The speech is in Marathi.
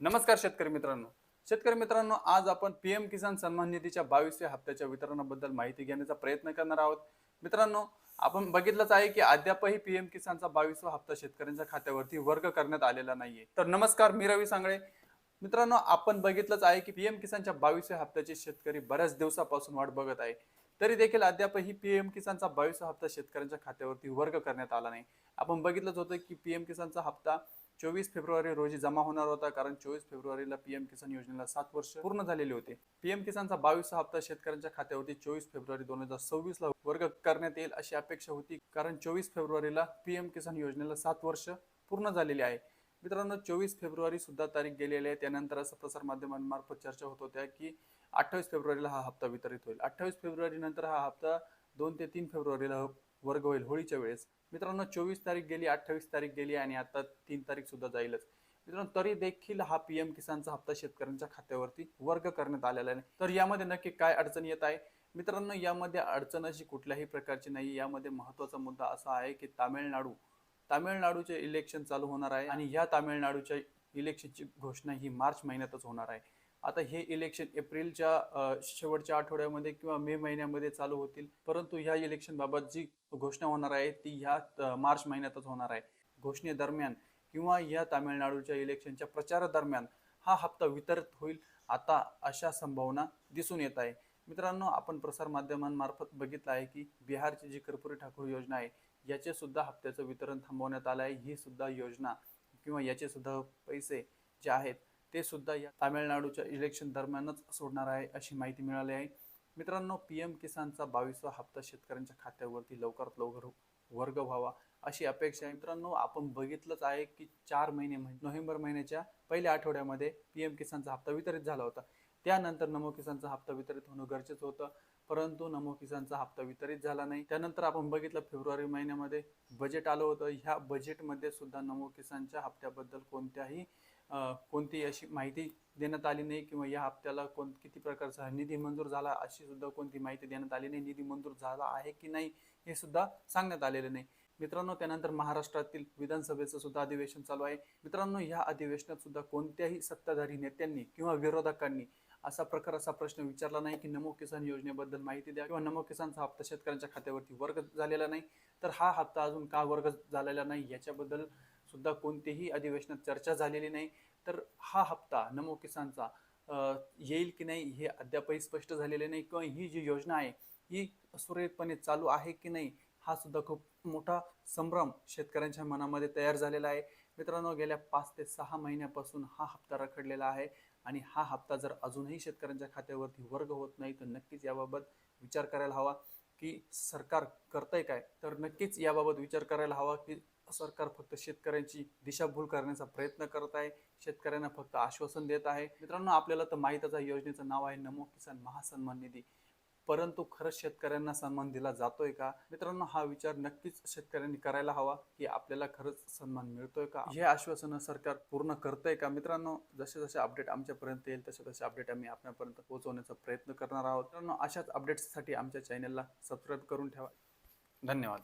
नमस्कार शेतकरी मित्रांनो, आज आपण पीएम किसान सन्मान निधीच्या 22व्या हप्त्याच्या वितरणाबद्दल माहिती घेण्याचा प्रयत्न करणार आहोत. मित्रांनो, आपण बघितलंच आहे की अद्यापही पीएम किसानचा 22वा हप्ता शेतकऱ्यांच्या खात्यावरती वर्ग करण्यात आलेला नाहीये. तर नमस्कार, मी रवी सांगळे. मित्रांनो, आपण बघितलंच आहे की पीएम किसानच्या 22व्या हप्त्याचे शेतकरी बऱ्याच दिवसापासून वाट बघत आहे. तरी देखील अद्यापही पीएम किसानचा 22वा हप्ता शेतकऱ्यांच्या खात्यावरती वर्ग करण्यात आला नाही. आपण बघितलंच होतं की पीएम किसानचा हप्ता 24 फेब्रुवारी रोजी जमा होणार होता, कारण 24 फेब्रुवारीला पीएम किसान योजनेला 7 वर्ष पूर्ण झालेले होते. पीएम किसानचा 22वा हप्ता शेतकऱ्यांच्या खात्यावरती 24 फेब्रुवारी 2026ला वर्ग करण्यात येईल अशी अपेक्षा होती, कारण 24 फेब्रुवारीला पीएम किसान योजनेला 7 वर्ष पूर्ण झालेली आहे. मित्रांनो, 24 फेब्रुवारी सुद्धा तारीख गेलेली आहे. त्यानंतर असं प्रसार माध्यमांमार्फत चर्चा होत होत्या की 28 फेब्रुवारीला हा हप्ता वितरित होईल. 28 फेब्रुवारी नंतर हा हप्ता 2 ते 3 फेब्रुवारीला वर्ग होईल, होळीच्या वेळेस. मित्रांनो, 24 तारीख गेली, 28 तारीख गेली आणि आता 3 तारीख सुद्धा जाईलच. मित्रांनो, तरी देखील हा पीएम किसानचा हप्ता शेतकऱ्यांच्या खात्यावरती वर्ग करण्यात आलेला नाही. तर यामध्ये नक्की काय अडचण येत आहे? मित्रांनो, यामध्ये अडचण अशी कुठल्याही प्रकारची नाही. यामध्ये महत्वाचा मुद्दा असा आहे की तामिळनाडूचे इलेक्शन चालू होणार आहे आणि या तामिळनाडूच्या इलेक्शनची घोषणा ही मार्च महिन्यातच होणार आहे. आता हे इलेक्शन एप्रिलच्या शेवटच्या आठवड्यामध्ये किंवा मे महिन्यामध्ये चालू होतील, परंतु ह्या इलेक्शन बाबत जी घोषणा होणार आहे ती ह्या मार्च महिन्यातच होणार आहे. घोषणेदरम्यान किंवा या तामिळनाडूच्या इलेक्शनच्या प्रचारादरम्यान हा हप्ता वितरित होईल, आता अशा संभावना दिसून येत आहे. मित्रांनो, आपण प्रसार माध्यमांमार्फत बघितलं आहे की बिहारची जी कर्पूरी ठाकूर योजना आहे, याचे सुद्धा हप्त्याचं वितरण थांबवण्यात आलं आहे. ही सुद्धा योजना किंवा याचे सुद्धा पैसे जे आहेत ते सुद्धा या तामिळनाडूच्या इलेक्शन दरम्यानच सोडणार आहे अशी माहिती मिळाली आहे. मित्रांनो, पीएम किसानचा 22वा हप्ता शेतकऱ्यांच्या खात्यावरती लवकरात लवकर वर्ग व्हावा अशी अपेक्षा आहे. मित्रांनो, आपण बघितलंच आहे की 4 महिने म्हणजे नोव्हेंबर महिन्याच्या पहिल्या आठवड्यामध्ये पीएम किसानचा हप्ता वितरित झाला होता. त्यानंतर नमो किसानचा हप्ता वितरित होणं गरजेचं होतं, परंतु नमो किसानचा हप्ता वितरित झाला नाही. त्यानंतर आपण बघितलं फेब्रुवारी महिन्यामध्ये बजेट आलं होतं. ह्या बजेटमध्ये सुद्धा नमो किसानच्या हप्त्याबद्दल कोणतीही अशी माहिती देण्यात आली नाही, किंवा या हप्त्याला किती प्रकारचा निधी मंजूर झाला अशी सुद्धा कोणती माहिती देण्यात आली नाही. निधी मंजूर झाला आहे की नाही हे सुद्धा सांगण्यात आलेले नाही. मित्रांनो, त्यानंतर महाराष्ट्रातील विधानसभेचं सुद्धा अधिवेशन चालू आहे. मित्रांनो, या अधिवेशनात सुद्धा कोणत्याही सत्ताधारी नेत्यांनी किंवा विरोधकांनी असा प्रश्न विचारला नाही की नमो किसान योजनेबद्दल माहिती द्या किंवा नमो किसानचा हप्ता शेतकऱ्यांच्या खात्यावरती वर्ग झालेला नाही, तर हा हप्ता अजून का वर्ग झालेला नाही याच्याबद्दल सुद्धा कोणतीही अधिवेशनात चर्चा झालेली नाही. तर हा हप्ता नमो किसानचा येईल की नाही हे अद्यापही स्पष्ट झालेले नाही, किंवा ही जी योजना आहे ही सुरळीतपणे चालू आहे की नाही हा सुद्धा खूप मोठा संभ्रम शेतकऱ्यांच्या मनामध्ये तयार झालेला आहे. मित्रांनो, गेल्या 5 ते 6 महिन्यापासून हा हप्ता रखडलेला आहे आणि हा हप्ता जर अजूनही शेतकऱ्यांच्या खात्यावरती वर्ग होत नाही, तर नक्कीच याबाबत विचार करायला हवा की सरकार करतंय काय. तर नक्कीच याबाबत विचार करायला हवा की सरकार फक्त शेतकऱ्यांची दिशाभूल करण्याचा प्रयत्न करत आहे, शेतकऱ्यांना फक्त आश्वासन देत आहे. मित्रांनो, आपल्याला तर माहीतच आहे योजनेचं नाव आहे नमो किसान महासन्मान निधी, परंतु खरंच शेतकऱ्यांना सन्मान दिला जातोय का? मित्रांनो, हा विचार नक्कीच शेतकऱ्यांनी करायला हवा की आपल्याला खरंच सन्मान मिळतोय का, हे आश्वासन सरकार पूर्ण करतंय का. मित्रांनो, जसे जसे अपडेट आमच्यापर्यंत येईल तसे तसे अपडेट आम्ही आपल्यापर्यंत पोहोचवण्याचा प्रयत्न करणार आहोत. मित्रांनो, अशाच अपडेट्ससाठी आमच्या चॅनलला सबस्क्राईब करून ठेवा. धन्यवाद.